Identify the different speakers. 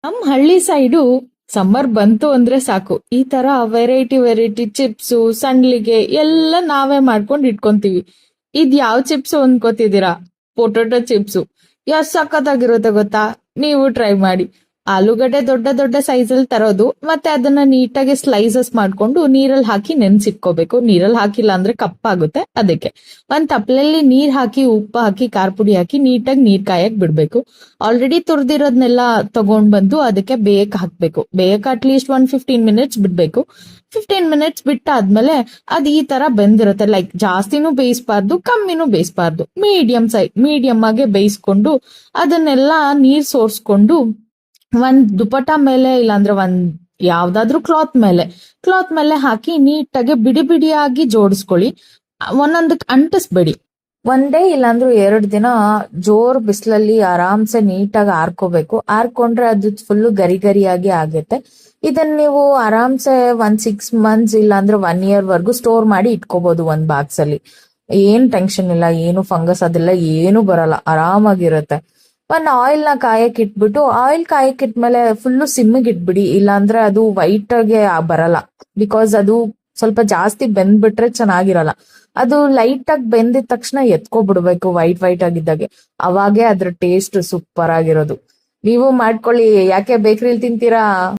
Speaker 1: ನಮ್ ಹಳ್ಳಿ side summer ಬಂತು ಅಂದ್ರೆ ಸಾಕು, ಈ ತರ ವೆರೈಟಿ ವೆರೈಟಿ ಚಿಪ್ಸು ಸಂಡ್ಲಿಗೆ ಎಲ್ಲ ನಾವೇ ಮಾಡ್ಕೊಂಡು ಇಟ್ಕೊಂತೀವಿ. ಇದ್ ಯಾವ ಚಿಪ್ಸ್ ಅನ್ಕೋತಿದ್ದೀರಾ? Potato chips. ಎಷ್ಟ್ ಸಖತ್ತಾಗಿರುತ್ತೆ ಗೊತ್ತಾ? ನೀವು ಟ್ರೈ ಮಾಡಿ. ಆಲೂಗಡ್ಡೆ ದೊಡ್ಡ ದೊಡ್ಡ ಸೈಜ್ ಅಲ್ಲಿ ತರೋದು, ಮತ್ತೆ ಅದನ್ನ ನೀಟಾಗಿ ಸ್ಲೈಸಸ್ ಮಾಡ್ಕೊಂಡು ನೀರಲ್ಲಿ ಹಾಕಿ ನೆನ್ಸಿಟ್ಕೋಬೇಕು. ನೀರಲ್ಲಿ ಹಾಕಿಲ್ಲ ಅಂದ್ರೆ ಕಪ್ಪಾಗುತ್ತೆ. ಅದಕ್ಕೆ ಒಂದ್ ತಪ್ಲಲ್ಲಿ ನೀರ್ ಹಾಕಿ ಉಪ್ಪು ಹಾಕಿ ಖಾರ ಪುಡಿ ಹಾಕಿ ನೀಟಾಗಿ ನೀರ್ ಕಾಯಕ್ ಬಿಡ್ಬೇಕು. ಆಲ್ರೆಡಿ ತುರ್ದಿರೋದ್ನೆಲ್ಲ ತಗೊಂಡ್ ಬಂದು ಅದಕ್ಕೆ ಬೇಯಕ್ ಹಾಕ್ಬೇಕು. ಬೇಯಕ್ ಅಟ್ಲೀಸ್ಟ್ 15 ಮಿನಿಟ್ಸ್ ಬಿಡ್ಬೇಕು. 15 ಮಿನಿಟ್ಸ್ ಬಿಟ್ಟಾದ್ಮೇಲೆ ಅದ್ ಈ ತರ ಬೆಂದಿರುತ್ತೆ. ಲೈಕ್ ಜಾಸ್ತಿನೂ ಬೇಯಿಸಬಾರ್ದು, ಕಮ್ಮಿನೂ ಬೇಯಿಸಬಾರ್ದು, ಮೀಡಿಯಂ ಆಗಿ ಬೇಯಿಸ್ಕೊಂಡು ಅದನ್ನೆಲ್ಲ ನೀರ್ ಸೋರ್ಸ್ಕೊಂಡು ಒಂದ್ ದುಪಟ ಮೇಲೆ ಇಲ್ಲಾಂದ್ರೆ ಒಂದ್ ಯಾವ್ದಾದ್ರು ಕ್ಲಾತ್ ಮೇಲೆ ಹಾಕಿ ನೀಟಾಗಿ ಬಿಡಿ ಬಿಡಿಯಾಗಿ ಜೋಡಿಸ್ಕೊಳ್ಳಿ. ಒಂದೊಂದಕ್ಕೆ ಅಂಟಿಸ್ಬೇಡಿ. ಒಂದೇ ಇಲ್ಲಾಂದ್ರೂ 2 ದಿನ ಜೋರ್ ಬಿಸಿಲಲ್ಲಿ ಆರಾಮ್ಸೆ ನೀಟಾಗಿ ಆರ್ಕೋಬೇಕು. ಆರ್ಕೊಂಡ್ರೆ ಅದು ಫುಲ್ಲು ಗರಿ ಗರಿಯಾಗಿ ಆಗುತ್ತೆ. ಇದನ್ನ ನೀವು ಆರಾಮ್ಸೆ 6 ಮಂತ್ಸ್ ಇಲ್ಲಾಂದ್ರೆ 1 ಇಯರ್ ವರ್ಗು ಸ್ಟೋರ್ ಮಾಡಿ ಇಟ್ಕೋಬಹುದು ಒಂದ್ ಬಾಕ್ಸ್ ಅಲ್ಲಿ. ಏನ್ ಟೆನ್ಷನ್ ಇಲ್ಲ, ಏನು ಫಂಗಸ್ ಅದೆಲ್ಲ ಏನು ಬರಲ್ಲ, ಆರಾಮಾಗಿರುತ್ತೆ. ಒಂದ್ ಆಯಿಲ್ ನ ಕಾಯಕ್ ಇಟ್ಬಿಟ್ಟು, ಆಯಿಲ್ ಕಾಯಕ್ ಇಟ್ಮೇಲೆ ಫುಲ್ಲು ಸಿಮ್ಮಿಗೆ ಇಟ್ಬಿಡಿ, ಇಲ್ಲಾಂದ್ರೆ ಅದು ವೈಟ್ ಆಗಿ ಬರಲ್ಲ. ಬಿಕಾಸ್ ಅದು ಸ್ವಲ್ಪ ಜಾಸ್ತಿ ಬೆಂದ್ಬಿಟ್ರೆ ಚೆನ್ನಾಗಿರಲ್ಲ. ಅದು ಲೈಟ್ ಆಗಿ ಬೆಂದಿದ ತಕ್ಷಣ ಎತ್ಕೊಬಿಡ್ಬೇಕು ವೈಟ್ ವೈಟ್ ಆಗಿದ್ದಾಗೆ. ಅವಾಗೆ ಅದ್ರ ಟೇಸ್ಟ್ ಸೂಪರ್ ಆಗಿರೋದು. ನೀವು ಮಾಡ್ಕೊಳ್ಳಿ, ಯಾಕೆ ಬೇಕ್ರಿಲಿ ತಿಂತೀರಾ?